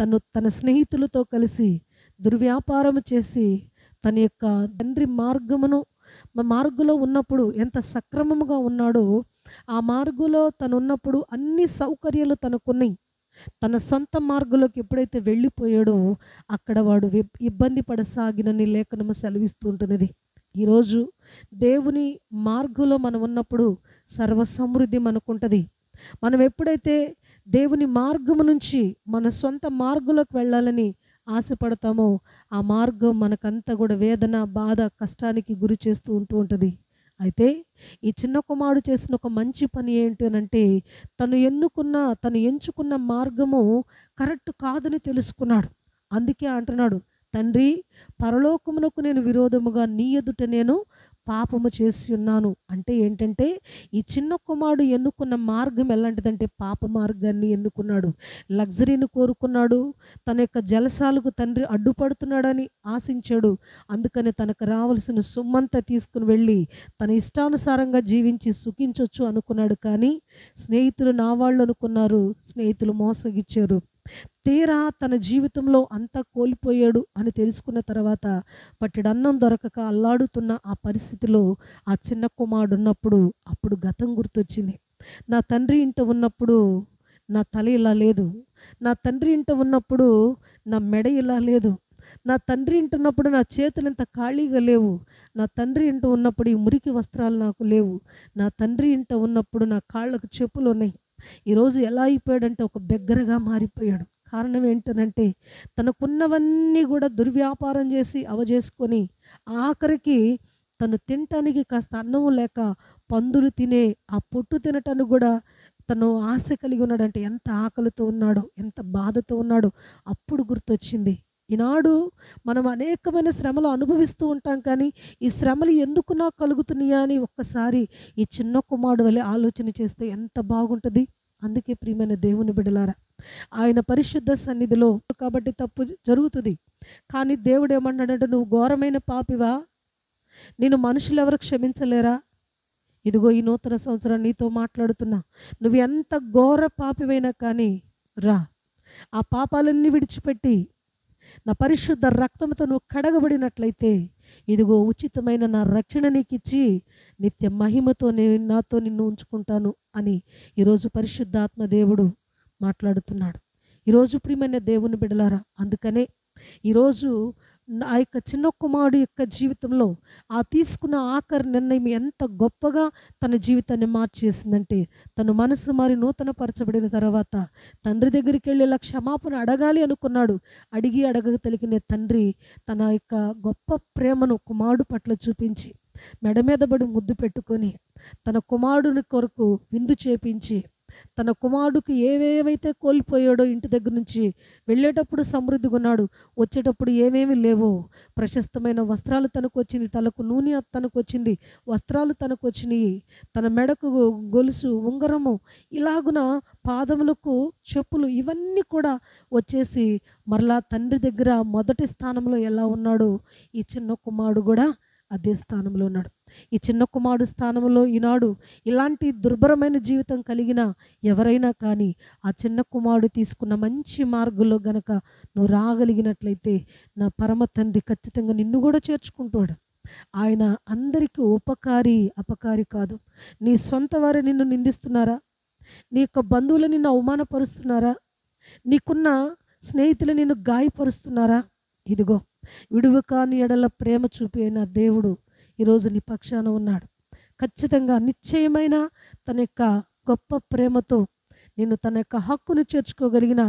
తన స్నేహితులతో కలిసి దుర్వ్యాపారం చేసి తన యొక్క తండ్రి మార్గంలో ఉన్నప్పుడు ఎంత సక్రమముగా ఉన్నాడో ఆ మార్గంలో తను ఉన్నప్పుడు అన్ని సౌకర్యాలు తనకున్నాయి. తన సొంత మార్గంలోకి ఎప్పుడైతే వెళ్ళిపోయాడో అక్కడ వాడు ఇబ్బంది పడసాగినని లేఖనము సెలవిస్తూ ఉంటున్నది. ఈరోజు దేవుని మార్గంలో మనం ఉన్నప్పుడు సర్వ సమృద్ధి మనకుంటుంది. మనం ఎప్పుడైతే దేవుని మార్గము నుంచి మన సొంత మార్గంలోకి వెళ్ళాలని ఆశపడతామో ఆ మార్గం మనకంతా కూడా వేదన, బాధ, కష్టానికి గురి చేస్తూ ఉంటుంది. అయితే ఈ చిన్న కుమారుడు చేసిన ఒక మంచి పని ఏంటి అనంటే తను ఎంచుకున్న మార్గము కరెక్ట్ కాదని తెలుసుకున్నాడు. అందుకే అంటున్నాడు, తండ్రి పరలోకమునకు నేను విరోధముగా నీ ఎదుట నేను పాపము చేసి ఉన్నాను. అంటే ఏంటంటే ఈ చిన్న కుమారుడు ఎన్నుకున్న మార్గం ఎలాంటిదంటే పాప మార్గాన్ని ఎన్నుకున్నాడు. లగ్జరీని కోరుకున్నాడు. తన యొక్క జలసాలకు తండ్రి అడ్డుపడుతున్నాడని ఆశించాడు. అందుకని తనకు రావాల్సిన సొమ్మంతా తీసుకుని వెళ్ళి తన ఇష్టానుసారంగా జీవించి సుఖించొచ్చు అనుకున్నాడు. కానీ స్నేహితులు నా వాళ్ళు అనుకున్నారు, స్నేహితులు మోసగిచ్చారు. తీరా తన జీవితంలో అంతా కోల్పోయాడు అని తెలుసుకున్న తర్వాత పట్టెడన్నం దొరకక అల్లాడుతున్న ఆ పరిస్థితిలో ఆ చిన్న కుమారుడు ఉన్నప్పుడు అప్పుడు గతం గుర్తొచ్చింది. నా తండ్రి ఇంట ఉన్నప్పుడు నా తల ఇలా లేదు, నా తండ్రి ఇంట ఉన్నప్పుడు నా మెడ ఇలా లేదు, నా తండ్రి ఇంట ఉన్నప్పుడు నా చేతులు ఇంత ఖాళీగా లేవు, నా తండ్రి ఇంట ఉన్నప్పుడు ఈ మురికి వస్త్రాలు నాకు లేవు, నా తండ్రి ఇంట ఉన్నప్పుడు నా కాళ్ళకు చెప్పులు ఉన్నాయి. ఈరోజు ఎలా అయిపోయాడంటే ఒక బెగ్గరగా మారిపోయాడు. కారణం ఏంటనంటే తనకున్నవన్నీ కూడా దుర్వ్యాపారం చేసి అవజేసుకొని ఆఖరికి తను తినటానికి కాస్త అన్నం లేక పందులు తినే ఆ పొట్టు తినటానికి కూడా తను ఆశ కలిగి ఉన్నాడంటే ఎంత ఆకలితో ఉన్నాడో, ఎంత బాధతో ఉన్నాడో అప్పుడు గుర్తొచ్చింది. ఈనాడు మనం అనేకమైన శ్రమలు అనుభవిస్తూ ఉంటాం, కానీ ఈ శ్రమలు ఎందుకు నాకు కలుగుతున్నాయా అని ఒక్కసారి ఈ చిన్న కుమారుడు వలె ఆలోచన చేస్తే ఎంత బాగుంటుంది. అందుకే ప్రియమైన దేవుని బిడ్డలారా, ఆయన పరిశుద్ధ సన్నిధిలో కాబట్టి తప్పు జరుగుతుంది. కానీ దేవుడు ఏమన్నాడంటే, నువ్వు ఘోరమైన పాపివా, నేను మనుషులు ఎవరు క్షమించలేరా? ఇదిగో ఈ నూతన సంవత్సరం నీతో మాట్లాడుతున్నా. నువ్వు ఎంత ఘోర పాపివైనా కానీ రా, ఆ పాపాలన్నీ విడిచిపెట్టి నా పరిశుద్ధ రక్తంతో నువ్వు కడగబడినట్లయితే ఇదిగో ఉచితమైన నా రక్షణ నీకు ఇచ్చి నిత్య మహిమతో నాతో నిన్ను ఉంచుకుంటాను అని ఈరోజు పరిశుద్ధాత్మ దేవుడు మాట్లాడుతున్నాడు. ఈరోజు ప్రియమైన దేవుని బిడ్డలారా, అందుకనే ఈరోజు ఆ యొక్క చిన్న కుమారుడు యొక్క జీవితంలో ఆ తీసుకున్న ఆఖరి నిర్ణయం ఎంత గొప్పగా తన జీవితాన్ని మార్చేసిందంటే, తను మనసు మారి నూతన పరచబడిన తర్వాత తండ్రి దగ్గరికి వెళ్ళి ఇలా క్షమాపణ అడగాలి అనుకున్నాడు. అడిగి అడగక తెలిగిన తండ్రి తన యొక్క గొప్ప ప్రేమను కుమారుడు పట్ల చూపించి మెడ మీద పడి ముద్దు పెట్టుకొని తన కుమారుడిని కొరకు విందు చేపించి తన కుమారుడికి ఏవేవైతే కోల్పోయాడో ఇంటి దగ్గర నుంచి వెళ్ళేటప్పుడు సమృద్ధిగా ఉన్నాడు, వచ్చేటప్పుడు ఏమేమి లేవో ప్రశస్తమైన వస్త్రాలు తనకు వచ్చింది, తలకు నూనె తనకు వచ్చింది, వస్త్రాలు తనకు వచ్చినాయి, తన మెడకు గొలుసు ఉంగరము ఇలాగున పాదములకు చెప్పులు ఇవన్నీ కూడా వచ్చేసి మరలా తండ్రి దగ్గర మొదటి స్థానంలో ఎలా ఉన్నాడో ఈ చిన్న కుమారుడు కూడా అదే స్థానంలో ఉన్నాడు. ఈ చిన్న కుమారుడు స్థానంలో ఈనాడు ఇలాంటి దుర్భరమైన జీవితం కలిగిన ఎవరైనా కానీ ఆ చిన్న కుమారుడు తీసుకున్న మంచి మార్గంలో గనక నువ్వు రాగలిగినట్లయితే నా పరమ తండ్రి ఖచ్చితంగా నిన్ను కూడా చేర్చుకుంటాడు. ఆయన అందరికీ ఉపకారి, అపకారి కాదు. నీ సొంత వారు నిన్ను నిందిస్తున్నారా? నీ యొక్క బంధువులు నిన్ను అవమానపరుస్తున్నారా? నీకున్న స్నేహితులు నిన్ను గాయపరుస్తున్నారా? ఇదిగో విడువ కాని ఎడల ప్రేమ చూపే దేవుడు ఈరోజు నీ పక్షాన ఉన్నాడు. ఖచ్చితంగా నిశ్చయమైన తన యొక్క గొప్ప ప్రేమతో నిన్ను తన యొక్క హక్కును చేర్చుకోగలిగిన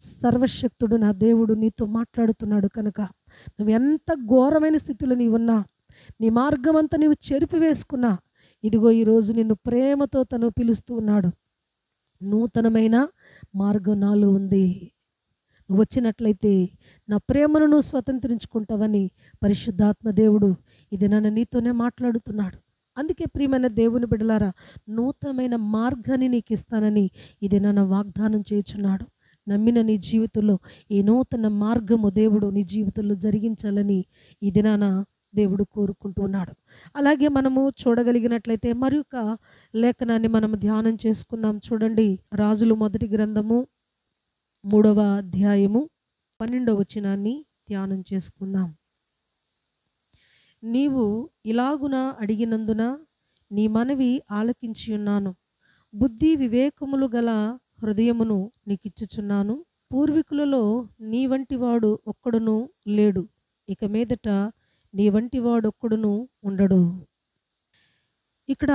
సర్వశక్తుడు నా దేవుడు నీతో మాట్లాడుతున్నాడు. కనుక నువ్వు ఎంత ఘోరమైన స్థితిలో నీవున్నా, నీ మార్గం అంతా నీవు చెరిపివేసుకున్నా, ఇదిగో ఈరోజు నిన్ను ప్రేమతో తను పిలుస్తూ ఉన్నాడు. నూతనమైన మార్గం నాలో ఉంది, నువ్వు వచ్చినట్లయితే నా ప్రేమను నువ్వు స్వతంత్రించుకుంటావని పరిశుద్ధాత్మ దేవుడు ఇది నన్ను నీతోనే మాట్లాడుతున్నాడు. అందుకే ప్రియమైన దేవుని బిడ్డలారా, నూతనమైన మార్గాన్ని నీకు ఇస్తానని ఇది నన్ను వాగ్దానం చేయుచున్నాడు. నమ్మిన నీ జీవితంలో ఈ నూతన మార్గము దేవుడు నీ జీవితంలో జరిగించాలని ఈ దినాన దేవుడు కోరుకుంటున్నాడు. అలాగే మనము చూడగలిగినట్లయితే మరొక లేఖనాన్ని మనం ధ్యానం చేసుకుందాం. చూడండి, రాజులు మొదటి గ్రంథము 3వ అధ్యాయము 12వ వచనాన్ని ధ్యానం చేసుకుందాం. నీవు ఇలాగున అడిగినందున నీ మనవి ఆలకించి ఉన్నాను, బుద్ధి వివేకములు గల హృదయమును నీకిచ్చుచున్నాను. పూర్వీకులలో నీ వంటి వాడు ఒక్కడును లేడు, ఇక మీదట నీ వంటి వాడు ఒక్కడును ఉండడు. ఇక్కడ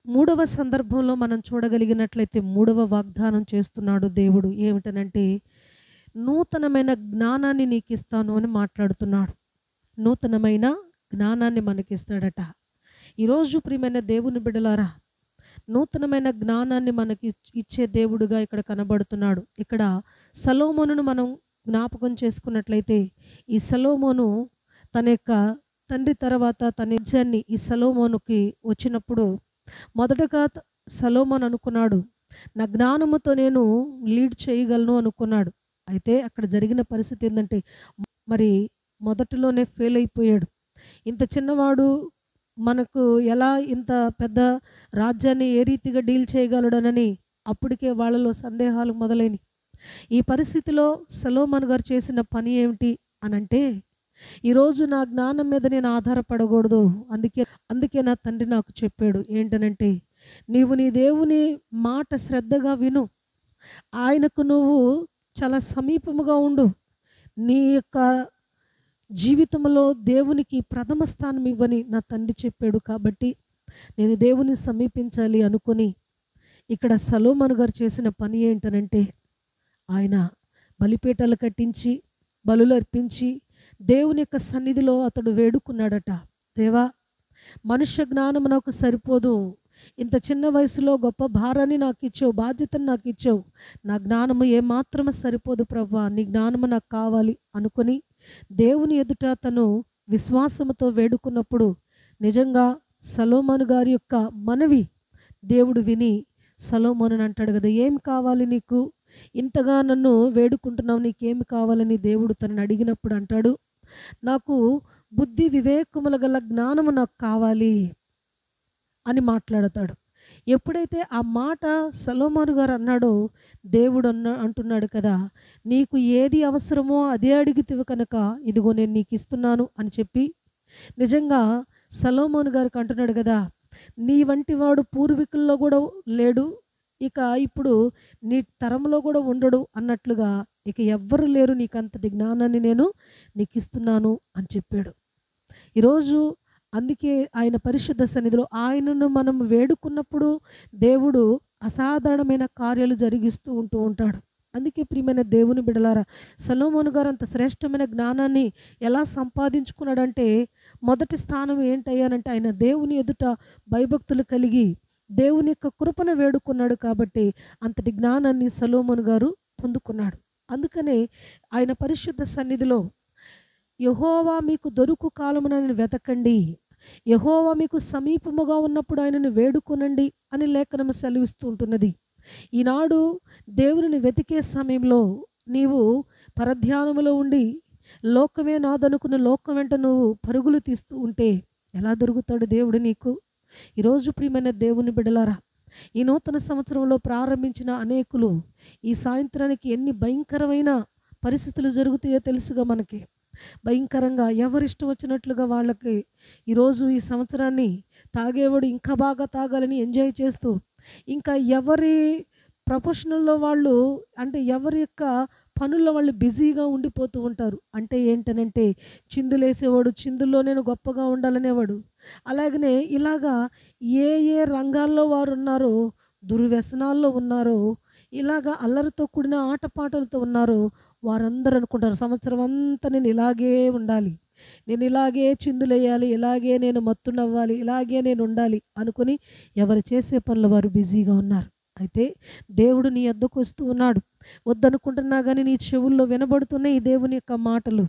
3వ సందర్భంలో మనం చూడగలిగినట్లయితే 3వ వాగ్దానం చేస్తున్నాడు దేవుడు. ఏమిటనంటే నూతనమైన జ్ఞానాన్ని నీకు ఇస్తాను అని మాట్లాడుతున్నాడు. నూతనమైన జ్ఞానాన్ని మనకిస్తాడట. ఈరోజు ప్రియమైన దేవుని బిడ్డలారా, నూతనమైన జ్ఞానాన్ని మనకి ఇచ్చే దేవుడుగా ఇక్కడ కనబడుతున్నాడు. ఇక్కడ సొలొమోనును మనం జ్ఞాపకం చేసుకున్నట్లయితే ఈ సొలొమోను తన యొక్క తండ్రి తర్వాత తన యజ్ఞాన్ని ఈ సొలొమోనుకి వచ్చినప్పుడు మొదటగా సొలొమోను అనుకున్నాడు, నా జ్ఞానముతో నేను లీడ్ చేయగలను అనుకున్నాడు. అయితే అక్కడ జరిగిన పరిస్థితి ఏంటంటే మరి మొదటిలోనే ఫెయిల్ అయిపోయాడు. ఇంత చిన్నవాడు మనకు ఎలా ఇంత పెద్ద రాజ్యాన్ని ఏ రీతిగా డీల్ చేయగలడనని అప్పటికే వాళ్ళలో సందేహాలు మొదలైనవి. ఈ పరిస్థితిలో సొలొమోను గారు చేసిన పని ఏమిటి అనంటే, ఈరోజు నా జ్ఞానం మీద నేను ఆధారపడకూడదు. అందుకే నా తండ్రి నాకు చెప్పాడు ఏంటనంటే, నీవు నీ దేవుని మాట శ్రద్ధగా విను, ఆయనకు నువ్వు చాలా సమీపముగా ఉండు, నీ యొక్క జీవితంలో దేవునికి ప్రథమ స్థానం ఇవ్వని నా తండ్రి చెప్పాడు. కాబట్టి నేను దేవుని సమీపించాలి అనుకొని ఇక్కడ సొలొమోను గారు చేసిన పని ఏంటనంటే, ఆయన బలిపీఠాలు కట్టించి బలులు అర్పించి దేవుని యొక్క సన్నిధిలో అతడు వేడుకున్నాడట. దేవా, మనుష్య జ్ఞానం నాకు సరిపోదు, ఇంత చిన్న వయసులో గొప్ప భారాన్ని నాకు ఇచ్చావు, బాధ్యతను నాకు ఇచ్చావు, నా జ్ఞానము ఏమాత్రము సరిపోదు ప్రభువా, నీ జ్ఞానము నాకు కావాలి అనుకొని దేవుని ఎదుట తను విశ్వాసముతో వేడుకున్నప్పుడు నిజంగా సొలొమోను గారి యొక్క మనవి దేవుడు విని సొలొమోను అంటాడు కదా, ఏం కావాలి నీకు, ఇంతగా నన్ను వేడుకుంటున్నావు, నీకేమి కావాలని దేవుడు తనని అడిగినప్పుడు అంటాడు, నాకు బుద్ధి వివేకముల గల జ్ఞానము నాకు కావాలి. అని మాట్లాడతాడు. ఎప్పుడైతే ఆ మాట సొలొమోను గారు అన్నాడో, దేవుడు అంటున్నాడు కదా, నీకు ఏది అవసరమో అదే అడిగితివి కనుక ఇదిగో నేను నీకు ఇస్తున్నాను అని చెప్పి, నిజంగా సొలొమోను గారికి అంటున్నాడు కదా, నీ వంటి వాడు పూర్వీకుల్లో కూడా లేడు, ఇక ఇప్పుడు నీ తరంలో కూడా ఉండడు అన్నట్లుగా, ఇక ఎవ్వరు లేరు నీకంతటి జ్ఞానాన్ని నేను నీకు ఇస్తున్నాను అని చెప్పాడు. ఈరోజు అందుకే ఆయన పరిశుద్ధ సన్నిధిలో ఆయనను మనం వేడుకున్నప్పుడు దేవుడు అసాధారణమైన కార్యాలు జరిగిస్తూ ఉంటాడు. అందుకే ప్రియమైన దేవుని బిడలారా, సొలొమోను గారు అంత శ్రేష్టమైన జ్ఞానాన్ని ఎలా సంపాదించుకున్నాడంటే, మొదటి స్థానం ఏంటయ్యానంటే ఆయన దేవుని ఎదుట భయభక్తులు కలిగి దేవుని యొక్క కృపను వేడుకున్నాడు కాబట్టి అంతటి జ్ఞానాన్ని సొలొమోను గారు పొందుకున్నాడు. అందుకనే ఆయన పరిశుద్ధ సన్నిధిలో యెహోవా మీకు దొరుకు కాలమున వెతకండి, యెహోవా మీకు సమీపముగా ఉన్నప్పుడు ఆయనను వేడుకొనండి అని లేఖనం సెలవిస్తూ ఉంటున్నది. ఈనాడు దేవుని వెతికే సమయంలో నీవు పరధ్యానములో ఉండి లోకమే నాదనుకున్న లోకం వెంట నువ్వు పరుగులు తీస్తూ ఉంటే ఎలా దొరుకుతాడు దేవుడు నీకు? ఈరోజు ప్రియమైన దేవుని బిడలారా, ఈ నూతన సంవత్సరంలో ప్రారంభించిన అనేకులు ఈ సాయంత్రానికి ఎన్ని భయంకరమైన పరిస్థితులు జరుగుతాయో తెలుసుగా మనకి. భయంకరంగా ఎవరిష్టం వచ్చినట్లుగా వాళ్ళకి ఈరోజు ఈ సంవత్సరాన్ని తాగేవాడు ఇంకా బాగా తాగాలని ఎంజాయ్ చేస్తూ, ఇంకా ఎవరి ప్రొఫెషనల్లో వాళ్ళు, అంటే ఎవరి యొక్క పనుల్లో వాళ్ళు బిజీగా ఉండిపోతూ ఉంటారు. అంటే ఏంటనంటే, చిందులేసేవాడు చిందుల్లో నేను గొప్పగా ఉండాలనేవాడు. అలాగనే ఇలాగా ఏ ఏ రంగాల్లో వారు ఉన్నారో, దుర్వ్యసనాల్లో ఉన్నారో, ఇలాగా అల్లరితో కూడిన ఆటపాటలతో ఉన్నారో, వారందరూ అనుకుంటారు సంవత్సరం అంతా నేను ఇలాగే ఉండాలి, నేను ఇలాగే చిందులేయాలి, ఇలాగే నేను మత్తునవ్వాలి, ఇలాగే నేను ఉండాలి అనుకుని ఎవరు చేసే పనులు వారు బిజీగా ఉన్నారు. అయితే దేవుడు నీ వద్దకు వస్తూ ఉన్నాడు. వద్దనుకుంటున్నా కానీ నీ చెవుల్లో వినబడుతున్నాయి ఈ దేవుని యొక్క మాటలు.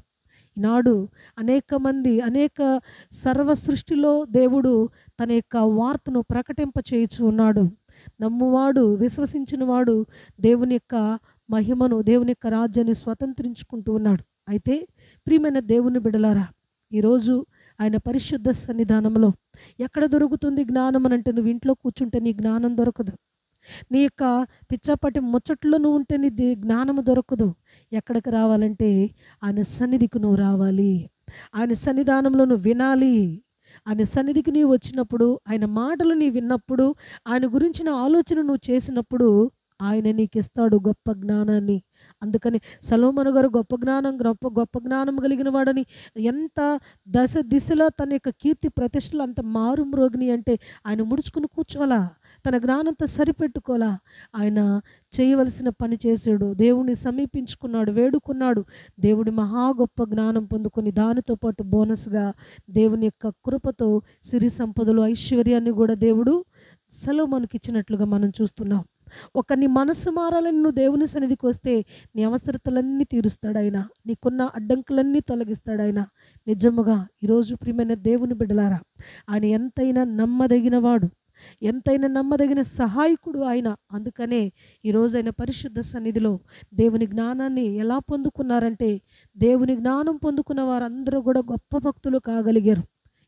ఈనాడు అనేక మంది సర్వ సృష్టిలో దేవుడు తన యొక్క వార్తను ప్రకటింప చేయుచు ఉన్నాడు. నమ్మువాడు, విశ్వసించిన వాడు దేవుని యొక్క మహిమను, దేవుని యొక్క రాజ్యాన్ని స్వతంత్రించుకుంటూ ఉన్నాడు. అయితే ప్రియమైన దేవుని బిడలారా, ఈరోజు ఆయన పరిశుద్ధ సన్నిధానంలో ఎక్కడ దొరుకుతుంది జ్ఞానం అని అంటే, నువ్వు ఇంట్లో కూర్చుంటే నీ జ్ఞానం దొరకదు. నీ యొక్క పిచ్చాపట్టి ముచ్చట్లో నువ్వు ఉంటే నీ జ్ఞానము దొరకదు. ఎక్కడికి రావాలంటే ఆయన సన్నిధికి నువ్వు రావాలి. ఆయన సన్నిధానంలో నువ్వు వినాలి. ఆయన సన్నిధికి నీవు వచ్చినప్పుడు, ఆయన మాటలు నీవు విన్నప్పుడు, ఆయన గురించిన ఆలోచన నువ్వు చేసినప్పుడు ఆయన నీకు ఇస్తాడు గొప్ప జ్ఞానాన్ని. అందుకని సొలొమోను గారు గొప్ప జ్ఞానం కలిగిన వాడని ఎంత దిశలో తన యొక్క కీర్తి ప్రతిష్టలు అంత మారుమ్రోగిని అంటే ఆయన ముడుచుకుని కూర్చోవాలా, తన జ్ఞానంతో సరిపెట్టుకోవాలా. ఆయన చేయవలసిన పని చేశాడు, దేవుణ్ణి సమీపించుకున్నాడు, వేడుకున్నాడు. దేవుడి మహా గొప్ప జ్ఞానం పొందుకొని దానితో పాటు బోనస్గా దేవుని యొక్క కృపతో సిరి సంపదలు, ఐశ్వర్యాన్ని కూడా దేవుడు సొలొమోనుకి ఇచ్చినట్లుగా మనం చూస్తున్నాం. నీ మనసు మారాలని నువ్వు దేవుని సన్నిధికి వస్తే నీ అవసరతలన్నీ తీరుస్తాడు ఆయన, నీకున్న అడ్డంకులన్నీ తొలగిస్తాడు ఆయన. నిజముగా ఈరోజు ప్రియమైన దేవుని బిడ్డలారా, ఆయన ఎంతైనా నమ్మదగిన వాడు, ఎంతైనా నమ్మదగిన సహాయకుడు ఆయన. అందుకనే ఈరోజు ఆయన పరిశుద్ధ సన్నిధిలో దేవుని జ్ఞానాన్ని ఎలా పొందుకున్నారంటే, దేవుని జ్ఞానం పొందుకున్న వారందరూ కూడా గొప్ప భక్తులు కాగలిగారు.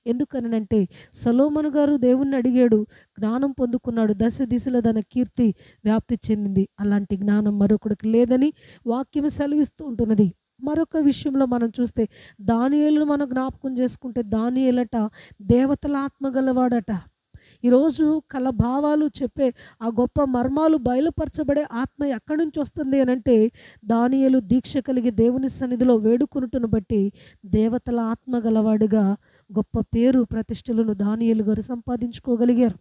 ఎందుకనంటే సొలొమోను గారు దేవుణ్ణి అడిగాడు, జ్ఞానం పొందుకున్నాడు, దిశలో తన కీర్తి వ్యాప్తి చెందింది. అలాంటి జ్ఞానం మరొకడికి లేదని వాక్యం సెలవిస్తూ ఉంటున్నది. మరొక విషయంలో మనం చూస్తే దానియేలును మనం జ్ఞాపకం చేసుకుంటే, దానియేలట దేవతల ఆత్మ గలవాడట. ఈరోజు కల భావాలు చెప్పే ఆ గొప్ప మర్మాలు బయలుపరచబడే ఆత్మ ఎక్కడి నుంచి వస్తుంది అని అంటే, దానియేలు దీక్ష కలిగి దేవుని సన్నిధిలో వేడుకొనుటను బట్టి దేవతల ఆత్మ గలవాడుగా గొప్ప పేరు ప్రతిష్టలను దానియేలు గారు సంపాదించుకోగలిగారు.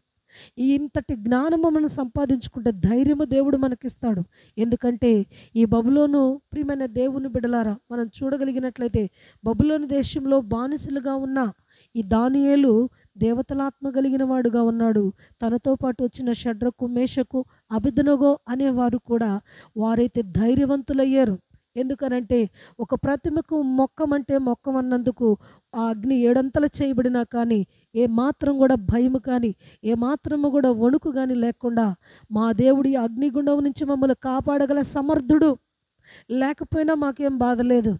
ఇంతటి జ్ఞానము మనం సంపాదించుకుంటే ధైర్యము దేవుడు మనకిస్తాడు. ఎందుకంటే ఈ బబులోను, ప్రియమైన దేవుని బిడలారా, మనం చూడగలిగినట్లయితే బబులోను దేశంలో బానిసలుగా ఉన్న ఈ దానియేలు దేవతలాత్మ కలిగిన వాడుగా ఉన్నాడు. తనతో పాటు వచ్చిన షడ్రకు, మేషకు, అబేద్నెగో అనేవారు కూడా వారైతే ధైర్యవంతులయ్యారు. ఎందుకనంటే ఒక ప్రతిమకు మొక్కమన్నందుకు ఆ అగ్ని ఏడంతలు చేయబడినా కానీ ఏ మాత్రం కూడా భయము కానీ, ఏ మాత్రము కూడా వణుకు కానీ లేకుండా, మా దేవుడి అగ్నిగుండం నుంచి మమ్మల్ని కాపాడగల సమర్థుడు, లేకపోయినా మాకేం బాధ లేదు,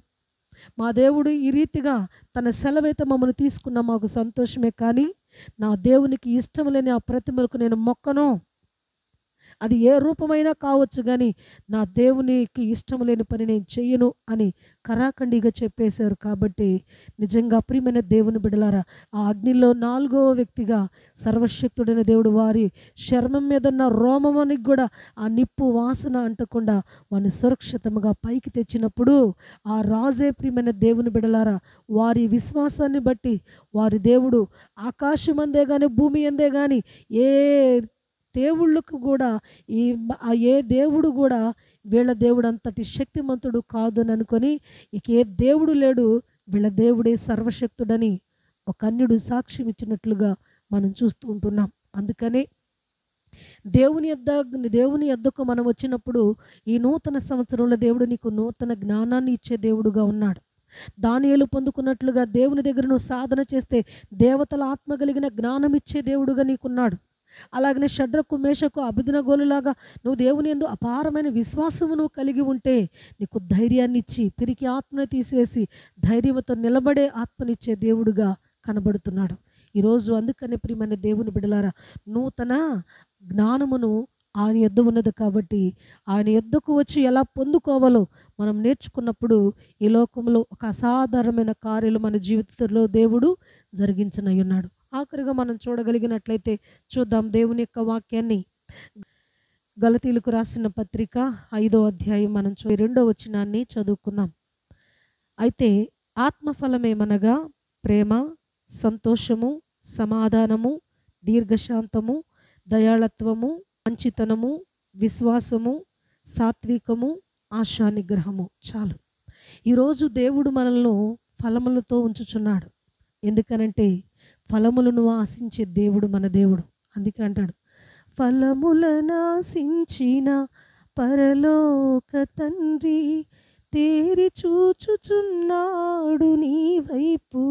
మా దేవుడు ఈ రీతిగా తన సెలవైతే మమ్మల్ని తీసుకున్న మాకు సంతోషమే కానీ నా దేవునికి ఇష్టం లేని ఆ ప్రతిమలకు నేను మొక్కను. అది ఏ రూపమైనా కావచ్చు గానీ నా దేవునికి ఇష్టం లేని పని నేను చెయ్యను అని కరాఖండిగా చెప్పేశారు. కాబట్టి నిజంగా ప్రియమైన దేవుని బిడ్డలారా, ఆ అగ్నిలో 4వ వ్యక్తిగా సర్వశక్తుడైన దేవుడు వారి చర్మం మీద ఉన్న రోమమునికి కూడా ఆ నిప్పు వాసన అంటకుండా వారిని సురక్షితంగా పైకి తెచ్చినప్పుడు ఆ రాజే ప్రియమైన దేవుని బిడ్డలారా వారి విశ్వాసాన్ని బట్టి వారి దేవుడు ఆకాశమందే గాని భూమి అందే గాని ఏ దేవుళ్ళకు కూడా ఏ దేవుడు కూడా వీళ్ళ దేవుడు అంతటి శక్తిమంతుడు కాదు అని అనుకొని ఇక ఏ దేవుడు లేడు, వీళ్ళ దేవుడే సర్వశక్తుడని ఒక అన్యుడు సాక్ష్యం ఇచ్చినట్లుగా మనం చూస్తూ ఉంటున్నాం. అందుకనే దేవుని యొద్దకు మనం వచ్చినప్పుడు ఈ నూతన సంవత్సరంలో దేవుడు నీకు నూతన జ్ఞానాన్ని ఇచ్చే దేవుడుగా ఉన్నాడు. దానియేలు పొందుకున్నట్లుగా దేవుని దగ్గర నువ్వు సాధన చేస్తే దేవతల ఆత్మ కలిగిన జ్ఞానం ఇచ్చే దేవుడుగా నీకున్నాడు. అలాగనే షడ్రకు మేషకు అబేద్నెగోలాగా నువ్వు దేవుని యందు అపారమైన విశ్వాసము నువ్వు కలిగి ఉంటే నీకు ధైర్యాన్ని ఇచ్చి పిరికి ఆత్మను తీసివేసి ధైర్యంతో నిలబడే ఆత్మనిచ్చే దేవుడుగా కనబడుతున్నాడు ఈరోజు. అందుకనే ప్రియమైన దేవుని బిడ్డలారా, నూతన జ్ఞానమును ఆయన యొద్ద ఉన్నది కాబట్టి ఆయన యొద్దకు వచ్చి ఎలా పొందుకోవాలో మనం నేర్చుకున్నప్పుడు ఈ లోకంలో ఒక అసాధారణమైన కార్యాలు మన జీవితంలో దేవుడు జరిగించనై ఉన్నాడు. ఆఖరిగా మనం చూడగలిగినట్లయితే చూద్దాం దేవుని యొక్క వాక్యాన్ని. గలతీలకు రాసిన పత్రిక 5వ అధ్యాయం మనం 2వ వచనాన్ని చదువుకుందాం. అయితే ఆత్మఫలమేమనగా ప్రేమ, సంతోషము, సమాధానము, దీర్ఘశాంతము, దయాళత్వము, మంచితనము, విశ్వాసము, సాత్వికము, ఆశానిగ్రహము. చాలు. ఈరోజు దేవుడు మనల్ని ఫలములతో ఉంచుచున్నాడు. ఎందుకనంటే ఫలములను ఆశించే దేవుడు మన దేవుడు. అందుకే అంటాడు, ఫలములను ఆశించిన పరలోక తండ్రి తేరి చూచుచున్నాడు నీ వైపు.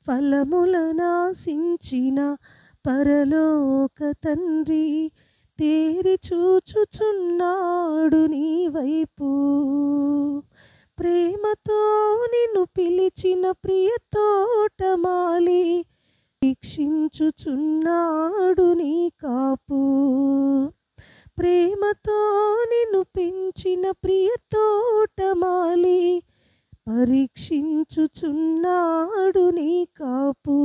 ఫలములను ఆశించిన పరలోక తండ్రి తేరి చూచుచున్నాడు నీ వైపు. ప్రేమతో నిన్ను పిలిచిన ప్రియ తోటమాలి వీక్షించుచున్నాడు నీ కాపు. ప్రేమతో నిన్ను పెంచిన ప్రియ తోటమాలి పరీక్షించుచున్నాడు నీ కాపు.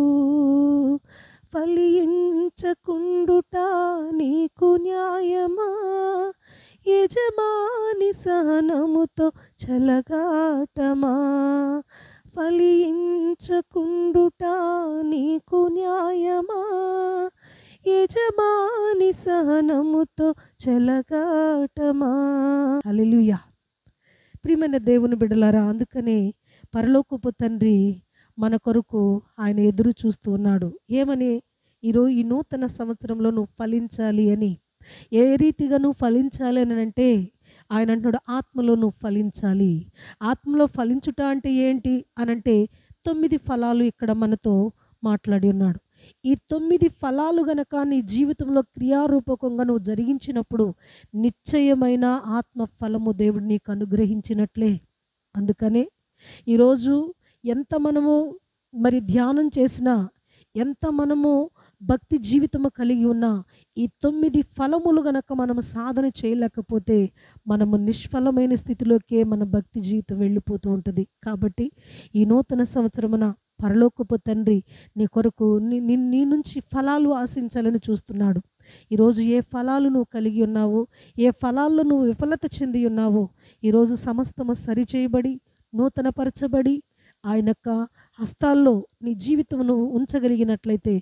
ఫలించకుండుట నీకు న్యాయమా, యజమాని సహనముతో చలగాటమా. ఫలించకుండుట నీకు న్యాయమా, యజమాని సహనముతో చలగాటమా. హల్లెలూయా. ప్రియమైన దేవుని బిడ్డలారా, అందుకనే పరలోకపు తండ్రి మన కొరకు ఆయన ఎదురు చూస్తూ ఉన్నాడు. ఏమని? ఈ నూతన సంవత్సరంలో నువ్వు ఫలించాలి అని. ఏ రీతిగా నువ్వు ఫలించాలి అని అంటే ఆయన అంటున్నాడు, ఆత్మలో నువ్వు ఫలించాలి. ఆత్మలో ఫలించుట అంటే ఏంటి అనంటే 9 ఫలాలు ఇక్కడ మనతో మాట్లాడి ఉన్నాడు. ఈ 9 ఫలాలు గనక నీ జీవితంలో క్రియారూపకంగా నువ్వు జరిగించినప్పుడు నిశ్చయమైన ఆత్మ ఫలము దేవుడు నీకు అనుగ్రహించినట్లే. అందుకనే ఈరోజు ఎంత మనము మరి ధ్యానం చేసినా, ఎంత మనము భక్తి జీవితము కలిగి ఉన్నా, ఈ 9 ఫలములు గనక మనము సాధన చేయలేకపోతే మనము నిష్ఫలమైన స్థితిలోకే మన భక్తి జీవితం వెళ్ళిపోతూ ఉంటుంది. కాబట్టి ఈ నూతన సంవత్సరమున పరలోకపు తండ్రి నీ కొరకు నీ నుంచి ఫలాలు ఆశించాలని చూస్తున్నాడు. ఈరోజు ఏ ఫలాలు నువ్వు కలిగి ఉన్నావో, ఏ ఫలాల్లో నువ్వు విఫలత చెంది ఉన్నావో, ఈరోజు సమస్తము సరిచేయబడి నూతనపరచబడి ఆయన యొక్క హస్తాల్లో నీ జీవితమును ఉంచగలిగినట్లయితే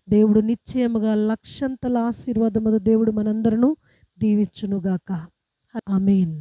దేవుడు నిశ్చయముగా లక్షంతల ఆశీర్వాదముతో దేవుడు మనందరూ దీవించునుగాక. ఆమేన్.